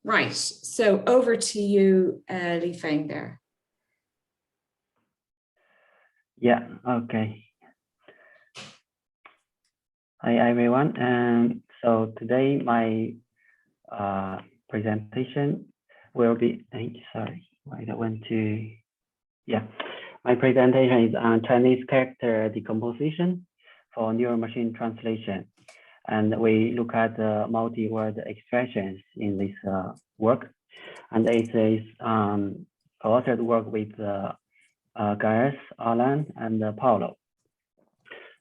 Right. So over to you, Li Feng there. Yeah, okay. Hi, everyone. So today my presentation will be, sorry, I went to, yeah. My presentation is on Chinese character decomposition for neural machine translation. And we look at the multi-word expressions in this work. And it is co-authored work with Gaius, Alan, and Paulo.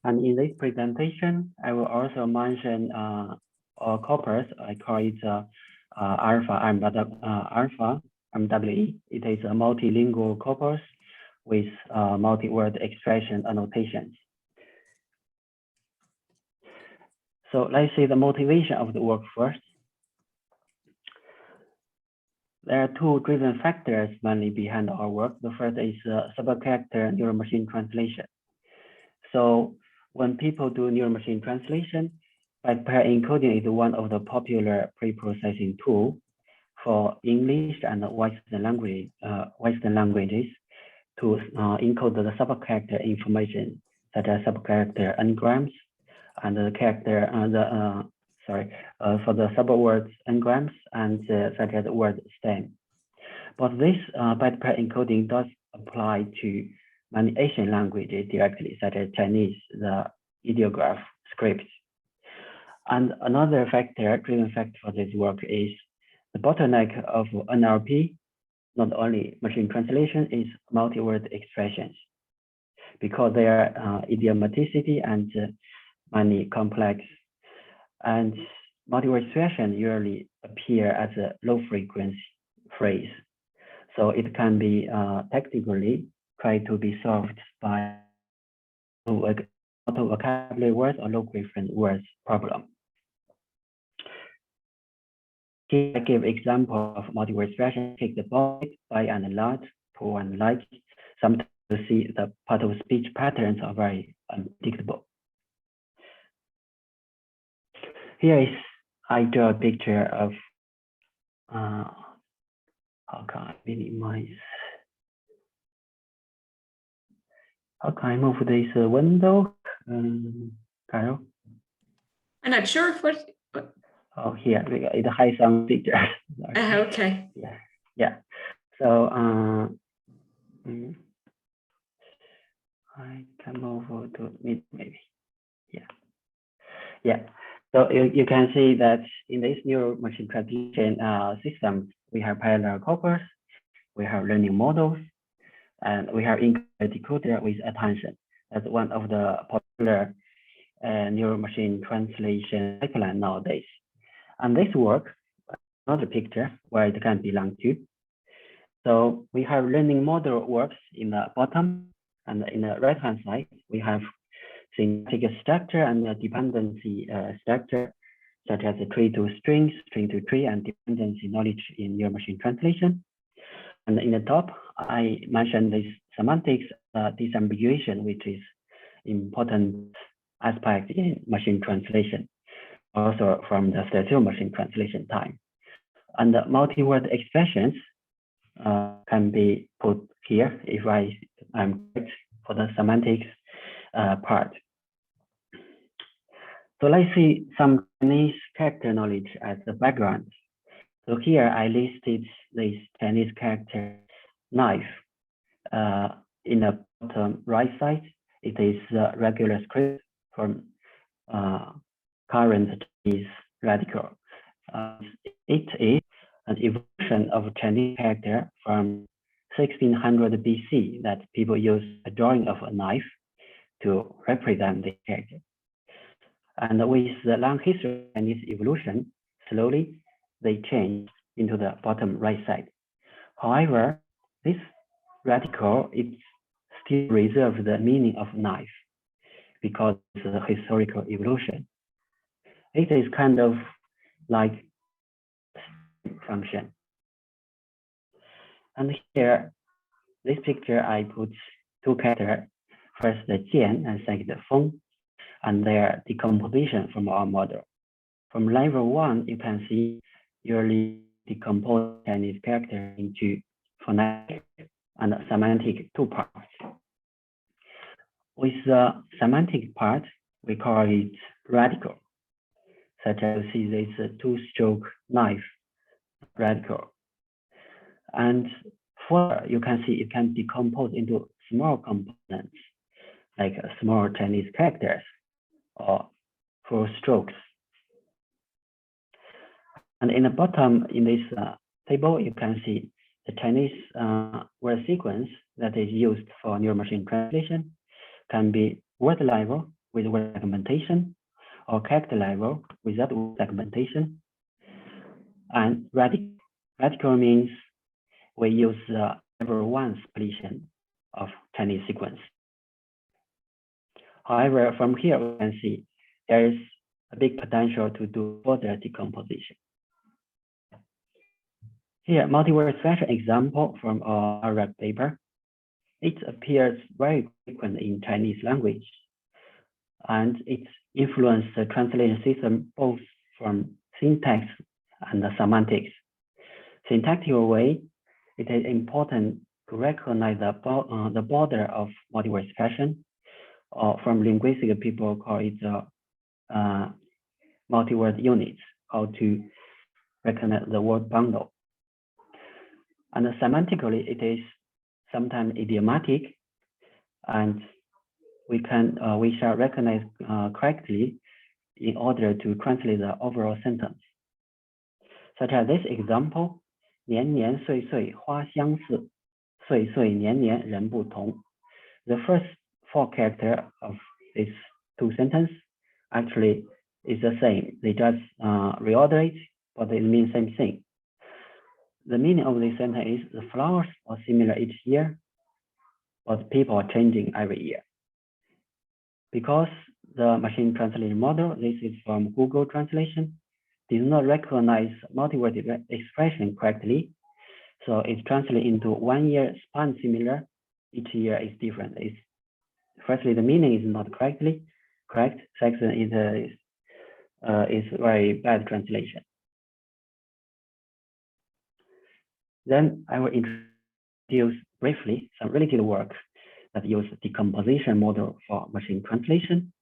And in this presentation, I will also mention our corpus. I call it alpha MWE. It is a multilingual corpus with multi-word expression annotations. So let's see the motivation of the work first. There are two driven factors mainly behind our work. The first is subcharacter neural machine translation. So when people do neural machine translation, byte-pair encoding is one of the popular pre-processing tools for English and Western languages to encode the subcharacter information, such as subcharacter n-grams and the character for the subwords n-grams and such as word stem. But this byte-pair encoding does apply to many Asian languages directly, such as Chinese, the ideograph scripts. And another driven factor for this work is the bottleneck of NLP, not only machine translation, is multi-word expressions, because their idiomaticity and many complex. And multi-word expression usually appear as a low-frequency phrase. So it can be technically try to be solved by auto-vocabulary words or low-frequency words problem. Here I give example of multi-word expression: take the boy, by and large, poor and like. Sometimes you see the part of speech patterns are very unpredictable. Here is, I draw a picture of, how can I minimize? How can I move this window? Carol? I'm not sure what. Oh, here, it has some pictures. Okay. Yeah. So, I can move to mid maybe. Yeah. So you can see that in this neural machine translation system, we have parallel corpus, we have learning models, and we have encoder decoder with attention. That's one of the popular neural machine translation pipeline nowadays. And this work, another picture where it can belong to. So we have learning model works in the bottom, and in the right-hand side, we have syntactic structure and dependency structure, such as a tree to string, string to tree, and dependency knowledge in neural machine translation. And in the top, I mentioned this semantics disambiguation, which is important aspect in machine translation, also from the statute machine translation time. And the multi-word expressions can be put here if I'm correct for the semantics part. So let's see some Chinese character knowledge as the background. So here I listed this Chinese character knife. In the bottom right side, it is the regular script from current Chinese radical. It is an evolution of Chinese character from 1600 BC that people use a drawing of a knife to represent the character. And with the long history of Chinese evolution, slowly they change into the bottom right side. However, this radical it still reserves the meaning of knife because it's a historical evolution. It is kind of like function. And here, this picture I put two characters, first the jian and second the feng, and their decomposition from our model. From level 1, you can see usually decompose Chinese character into phonetic and semantic two parts. With the semantic part, we call it radical, such as you see this two-stroke knife radical. And further, you can see it can decompose into small components, like small Chinese characters or full strokes. And in the bottom, in this table, you can see the Chinese word sequence that is used for neural machine translation can be word level with word segmentation or character level without word segmentation. And radical means we use level 1 splition of Chinese sequence. However, from here we can see there is a big potential to do further decomposition. Here, multi-word expression example from our RAC paper. It appears very frequent in Chinese language, and it influences the translation system both from syntax and the semantics. Syntactic way, it is important to recognize the border of multi-word expression, or from linguistic people call it multi-word units, how to recognize the word bundle. And semantically, it is sometimes idiomatic, and we shall recognize correctly in order to translate the overall sentence. Such as this example, 年年岁岁花相似，岁岁年年人不同. The first 4 characters of these 2 sentences actually is the same. They just reorder it, but they mean same thing. The meaning of this sentence is the flowers are similar each year, but people are changing every year. Because the machine translation model, this is from Google Translation, does not recognize multi-word expression correctly. So it's translated into 1 year span similar, each year is different. Firstly, the meaning is not correct. Second, it is very bad translation. Then I will introduce briefly some related work that use decomposition model for machine translation.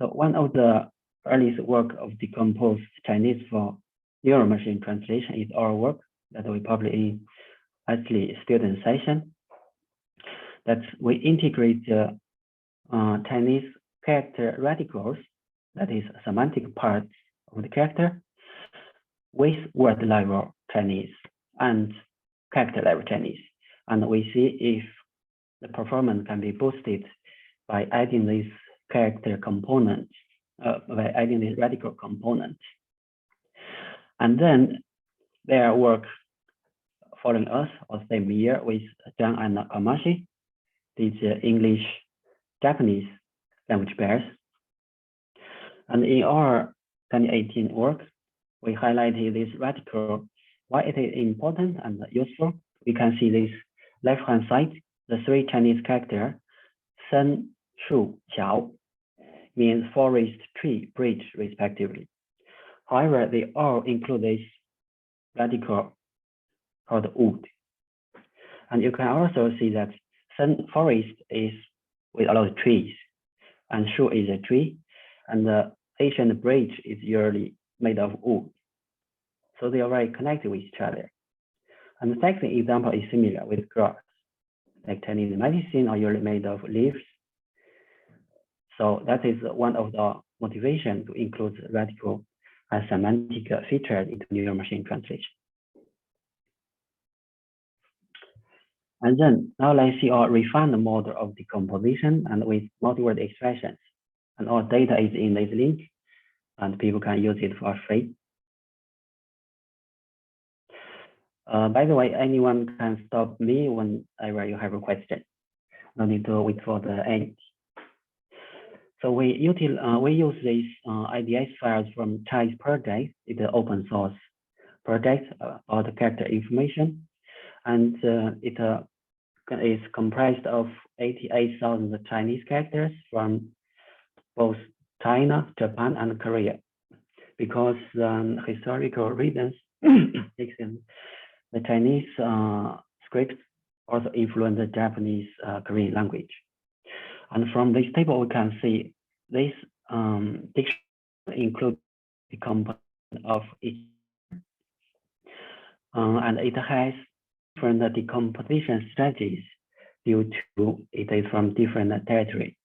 So one of the earliest work of decomposed Chinese for neural machine translation is our work that we published in actually student session. That we integrate Chinese character radicals, that is semantic parts of the character, with word level Chinese and character level Chinese. And we see if the performance can be boosted by adding these character components, by adding this radical component. And then their work following us or same year with Zhang and Amashi, these English Japanese language pairs. And in our 2018 work, we highlighted this radical, why it is important and useful. We can see this left-hand side, the 3 Chinese characters, Sen, Shu, Qiao, means forest, tree, bridge, respectively. However, they all include this radical called wood. And you can also see that Sen forest is with a lot of trees, and Shu is a tree, and the ancient bridge is usually made of wood. So they are very connected with each other. And the second example is similar with grass, like Chinese medicine are usually made of leaves. So that is one of the motivations to include radical and semantic features into neural machine translation. And then now let's see our refined model of decomposition and with multi-word expressions. And our data is in this link, and people can use it for free. By the way, anyone can stop me whenever you have a question. No need to wait for the end. So we use these IDS files from Chinese project. It's an open source project about the character information, and it is comprised of 88,000 Chinese characters from both China, Japan, and Korea. because historical reasons, the Chinese scripts also influence the Japanese Korean language. And from this table, we can see this dictionary includes the component of each, and it has different decomposition strategies due to it is from different territory,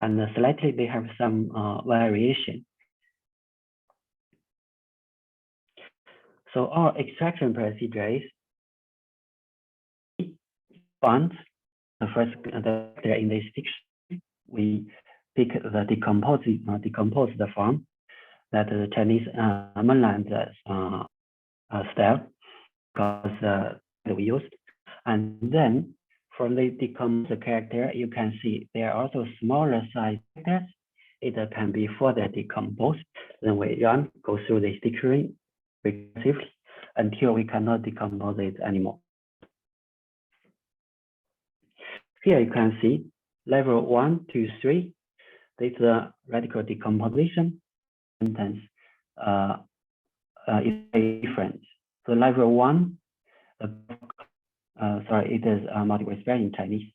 and slightly they have some variation. So our extraction procedure is find the first character in this dictionary. We pick the decomposed form that the Chinese mainland style because we used, and then from the decomposed character, you can see there are also smaller size characters. It can be further decomposed. Then we go through this dictionary recursively until we cannot decompose it anymore. Here you can see level 1, 2, 3. This is a radical decomposition sentence is very different. So level 1, sorry, it is multiple expression in Chinese,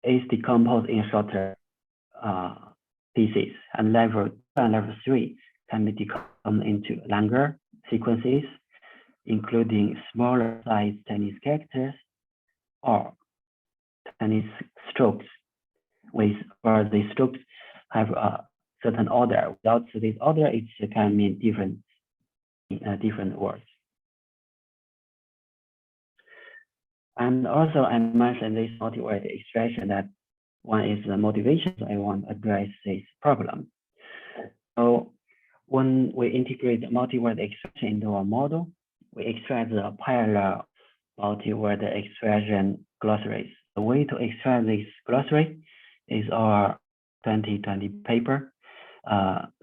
is decomposed in shorter pieces, and level 2 and level 3 can be decomposed into longer sequences, including smaller size Chinese characters or Chinese strokes, where the strokes have a certain order. Without this order, it can mean different words. And also, I mentioned this multi-word expression that one is the motivation. So I want to address this problem. So when we integrate the multi-word expression into our model, we extract the parallel multi-word expression glossaries. The way to extract this glossary is our 2020 paper.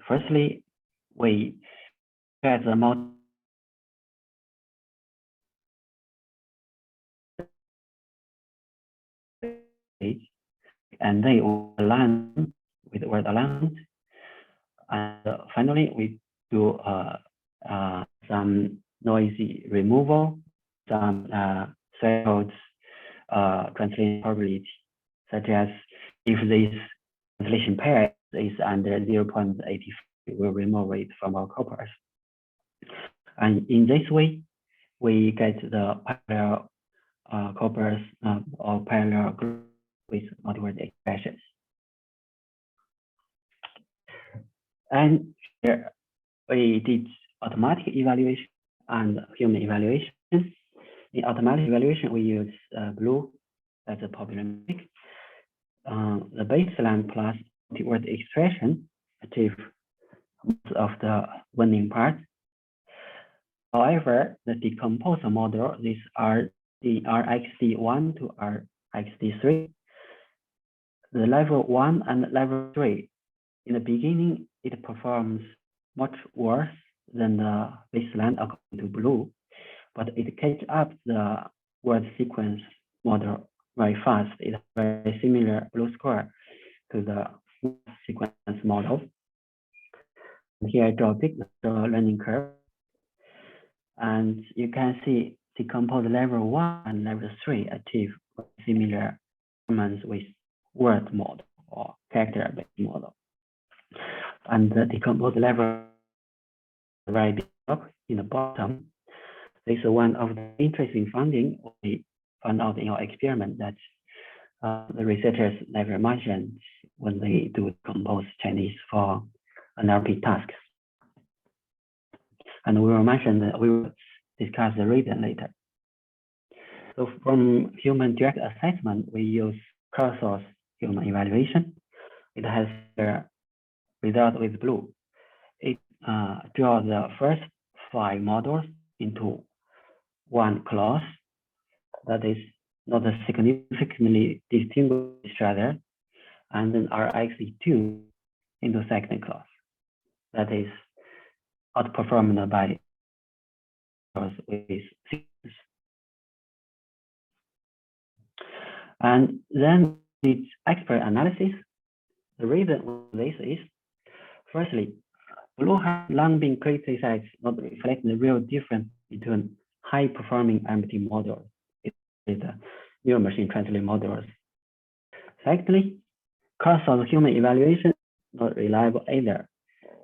Firstly, we extract the multi and they will align with word alignment. And finally, we do some noisy removal, some thresholds translation probability, such as if this translation pair is under 0.85, we will remove it from our corpus. And in this way, we get the parallel corpus or parallel group with multi-word expressions. And here we did automatic evaluation and human evaluation. In automatic evaluation, we use blue as a popular metric. The baseline plus multi-word expression achieve most of the winning part. However, the decomposer model, these are the RxD1 to RxD3. The level 1 and level 3, in the beginning, it performs much worse than the baseline according to blue, but it catches up the word sequence model very fast. It's very similar blue square to the sequence model. Here I draw a big learning curve. And you can see decompose level 1 and level 3 achieve similar performance with word model or character-based model. And the decompose level very big up in the bottom. This is one of the interesting findings we found out in our experiment that the researchers never mentioned when they do compose Chinese for NLP tasks. And we will mention that we will discuss the reason later. So from human direct assessment, we use crowdsourced human evaluation. It has the result with blue. It draws the first 5 models into one class that is not significantly distinguished each other, and then RxD2 into second class that is outperformed by with sequence. And then it's expert analysis. The reason for this is, firstly, Blue has long been criticized not reflecting the real difference between high-performing MT models with the neural machine translation models. Secondly, cross-source human evaluation is not reliable either.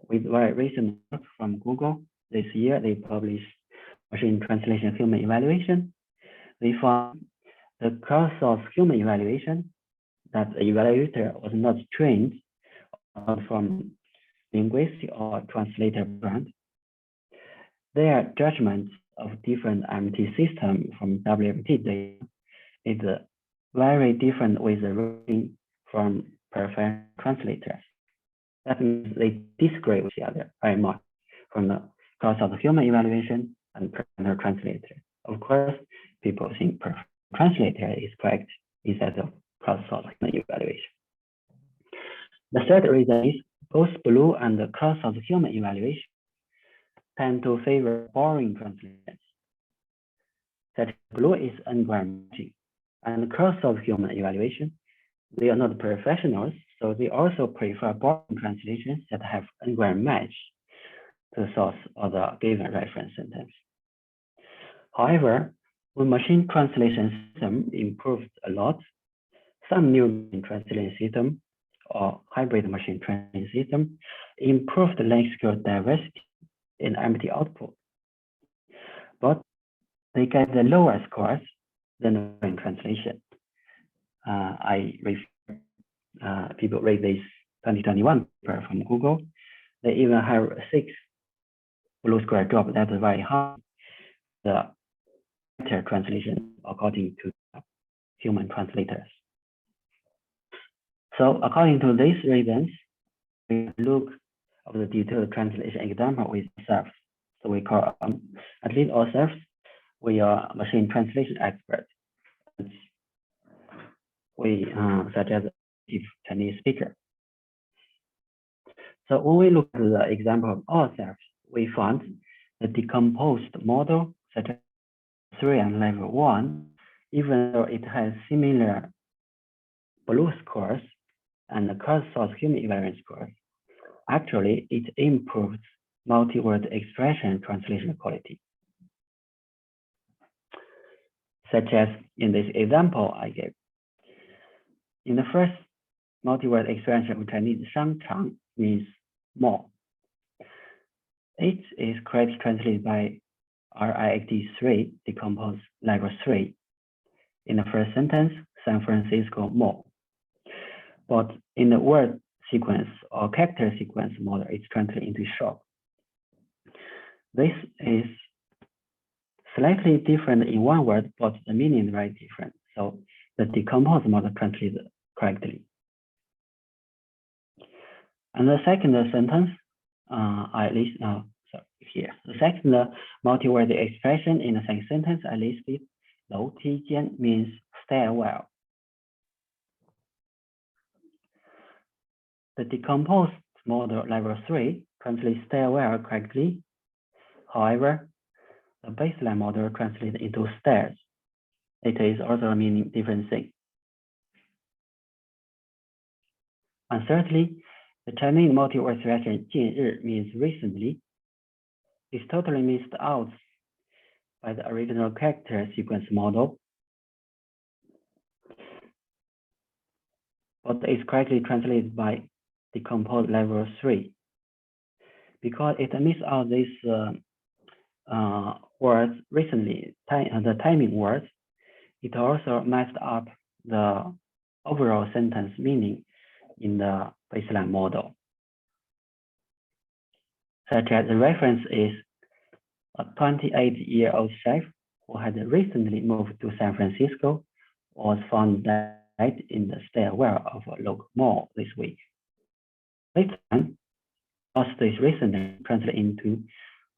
With very recent work from Google, this year they published machine translation human evaluation. They found the cross-source human evaluation that the evaluator was not trained from linguistic or translator background. Their judgment of different MT systems from WMT data is very different with the rating from professional translators. That means they disagree with each other very much from the cross-source human evaluation and professional translator. Of course, people think professional translator is correct instead of cross-source human evaluation. The third reason is both blue and the cross-source human evaluation tend to favor boring translations. That blue is n-gram matching, and cross-source human evaluation, they are not professionals, so they also prefer boring translations that have n-gram match to the source or the given reference sentence. However, when machine translation system improved a lot, some new machine translation system or hybrid machine translation system improved the lexical diversity in MT output, but they get the lower scores than the machine translation. People read this 2021 paper from Google. They even have 6 blue square drop. That's very high. The better translation according to human translators. So according to these reasons, we look at the detailed translation example with ourselves. So we call at least ourselves, we are machine translation experts. We such as a Chinese speaker. So when we look at the example of ourselves, we found the decomposed model such as 3 and level 1, even though it has similar blue scores and the cross-source human evaluation scores, actually it improves multi-word expression translation quality. Such as in this example I gave. In the first multi-word expression of Chinese, 商场 means mall. It is correctly translated by RIXD3, decompose level 3. In the first sentence, San Francisco Mall. But in the word sequence or character sequence model, it's translated into shop. This is slightly different in one word, but the meaning is very different. So the decomposed model translates correctly. And the second sentence, the second multi-word expression in the second sentence I listed, 楼梯间 means stairwell. The decomposed model level 3 translates stairwell correctly. However, the baseline model translates into stairs. It is also meaning different thing. And thirdly, the Chinese multi-word expression 近日 means recently. Is totally missed out by the original character sequence model, but is correctly translated by decomposed level 3. Because it missed out these words recently, the timing words, it also messed up the overall sentence meaning in the baseline model. Such as the reference is a 28-year-old chef who had recently moved to San Francisco was found dead in the stairwell of a local mall this week. This time, also is recently translated into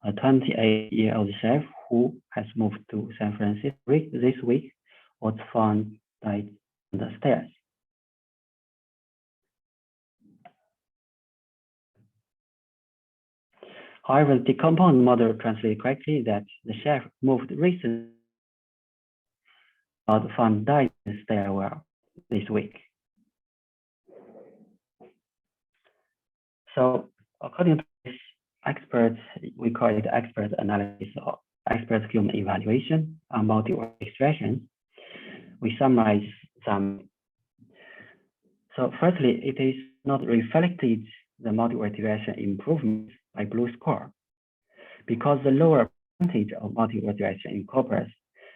a 28-year-old chef who has moved to San Francisco this week was found died on the stairs. However, the decomposed model translates correctly that the chef moved recently was found died in the stairwell this week. So according to this experts, we call it expert analysis or expert human evaluation on multi-word expressions. We summarize some. So firstly, it is not reflected the multi-word expression improvements by blue score, because the lower percentage of multi-word expression in corpus,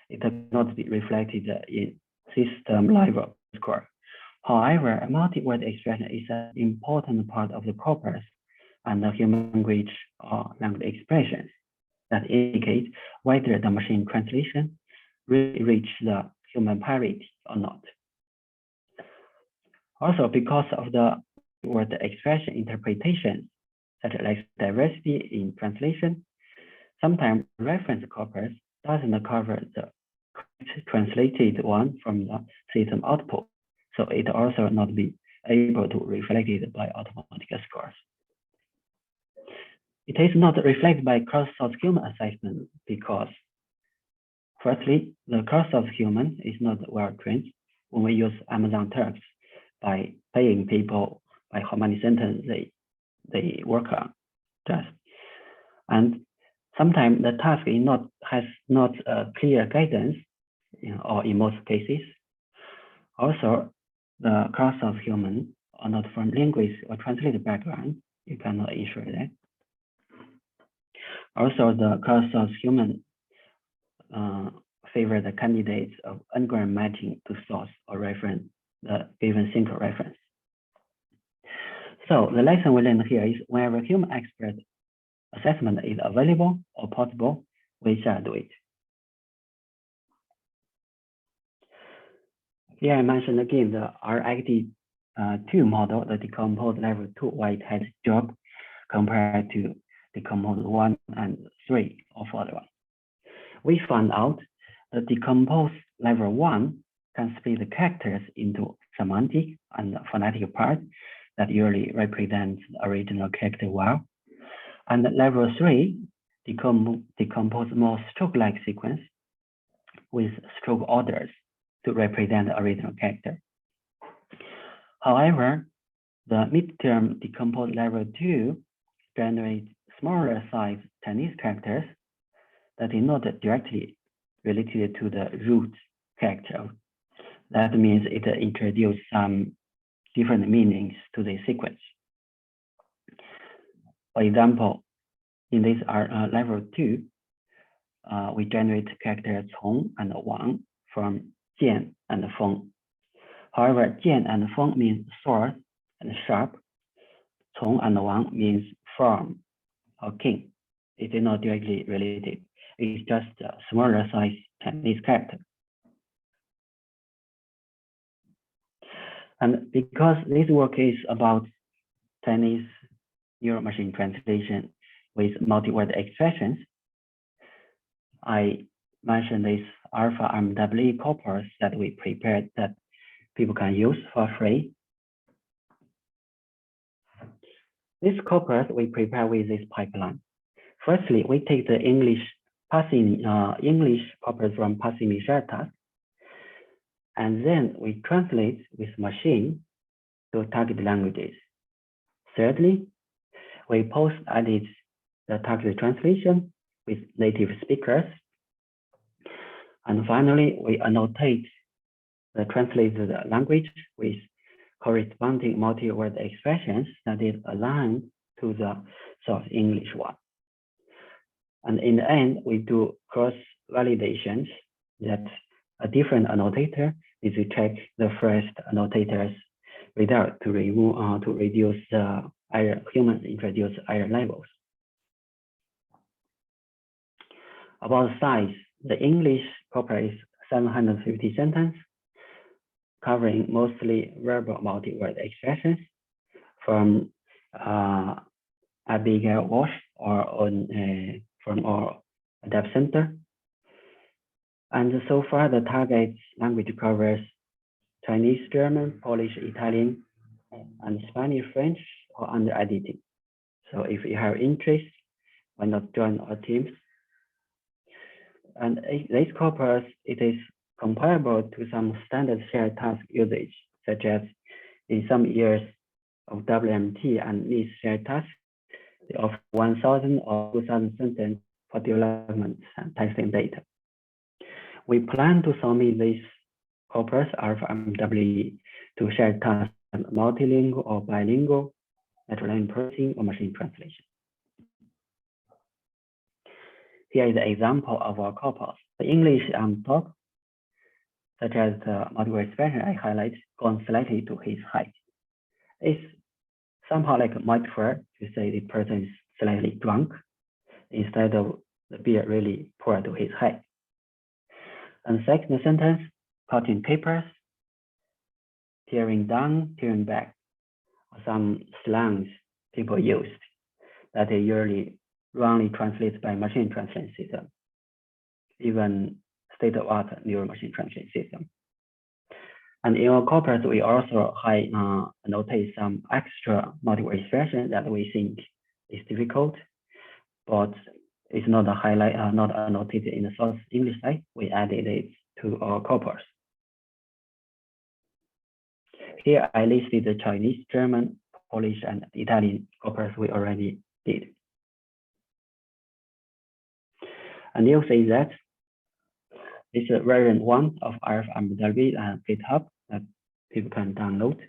it cannot be reflected in system level score. However, a multi-word expression is an important part of the corpus and the human language or language expressions that indicate whether the machine translation really reached the human parity or not. Also, because of the word expression interpretation, such as diversity in translation, sometimes reference corpus doesn't cover the translated one from the system output, so it also not be able to reflect it by automatic scores. It is not reflected by cross-source human assessment because, firstly, the cross-source human is not well trained when we use Amazon terms by paying people by how many sentences they work on. Just. And sometimes the task has not a clear guidance, or in most cases. Also, the cross-source human are not from linguist or translator background. You cannot ensure that. Also, the cross-source human favor the candidates of n-gram matching to source or reference, the given single reference. So the lesson we learned here is whenever human expert assessment is available or possible, we shall do it. Here I mentioned again the RxD2 model, the decomposed level 2 white hat job compared to decomposed 1 and 3 or further one. We found out the decomposed level 1 can split the characters into semantic and phonetic parts that usually represent the original character well. And level 3 decompose more stroke-like sequence with stroke orders to represent the original character. However, the midterm decomposed level 2 generates smaller size Chinese characters that is not directly related to the root character. That means it introduces some different meanings to the sequence. For example, in this level 2, we generate characters 从 and 王 from 剑 and 锋. However, 剑 and 锋 means sword and sharp. 从 and 王 means firm or king. It is not directly related. It's just a smaller size Chinese character. And because this work is about Chinese neural machine translation with multi-word expressions, I mentioned this alpha MWE corpus that we prepared that people can use for free. This corpus we prepare with this pipeline. Firstly, we take the English corpus from passing Michel task, and then we translate with machine to target languages. Thirdly, we post-edit the target translation with native speakers. And finally, we annotate the translated language with corresponding multi-word expressions that is aligned to the source English one. And in the end, we do cross-validations that a different annotator is to check the first annotator's result to remove to reduce the error, human introduced error levels. About size, the English corpus is 750 sentences, covering mostly verbal multi-word expressions from Abigail Walsh or from our Adapt Center. And so far, the target language covers Chinese, German, Polish, Italian, and Spanish, French, or under editing. So if you have interest, why not join our teams? And this corpus, it is comparable to some standard shared task usage, such as in some years of WMT and NIST shared tasks, They offer 1,000 or 2,000 sentences for development and testing data. We plan to submit this corpus RFMWE to shared tasks multilingual or bilingual, natural language processing, or machine translation. Here is an example of our corpus. The English on top, such as the multiple expression I highlight, gone slightly to his height. It's somehow like a metaphor to say the person is slightly drunk instead of the beer really pour to his height. And second sentence, cutting papers, tearing down, tearing back, some slangs people used that they usually wrongly translated by machine translation system, even state-of-art neural machine translation system. And in our corpus, we also notate some extra multiple expression that we think is difficult, but it's not not annotated in the source English side. We added it to our corpus. Here I listed the Chinese, German, Polish, and Italian corpus we already did. And you'll see that it's a version 1 of RFMWE and GitHub that people can download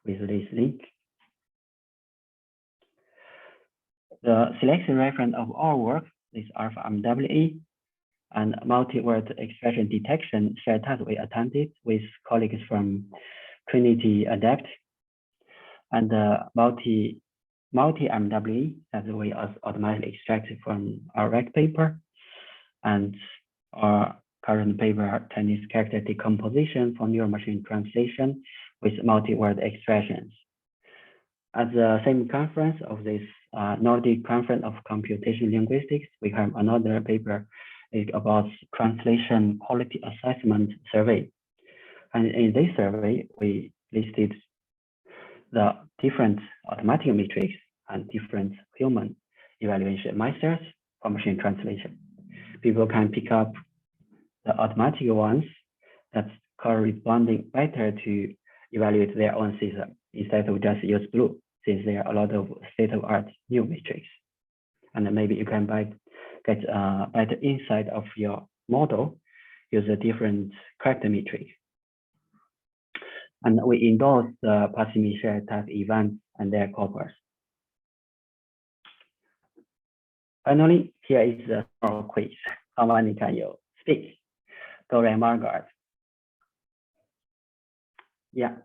with this link. The selection reference of our work is RFMWE and multi-word expression detection shared task we attended with colleagues from Trinity Adapt, and the multi-MWE that we automatically extracted from our rec paper, and our current paper, Chinese character decomposition for neural machine translation with multi-word expressions. At the same conference of this Nordic Conference of Computational Linguistics, we have another paper about translation quality assessment survey. And in this survey, we listed the different automatic metrics and different human evaluation methods for machine translation. People can pick up the automatic ones that's corresponding better to evaluate their own system instead of just use Blue, since there are a lot of state-of-art new metrics. And then maybe you can get a better insight of your model, use a different character metric. And we endorse the Passimi shared task events and their corpus. Finally, here is the small quiz. How many can you speak? Dora and Margaret. Yeah,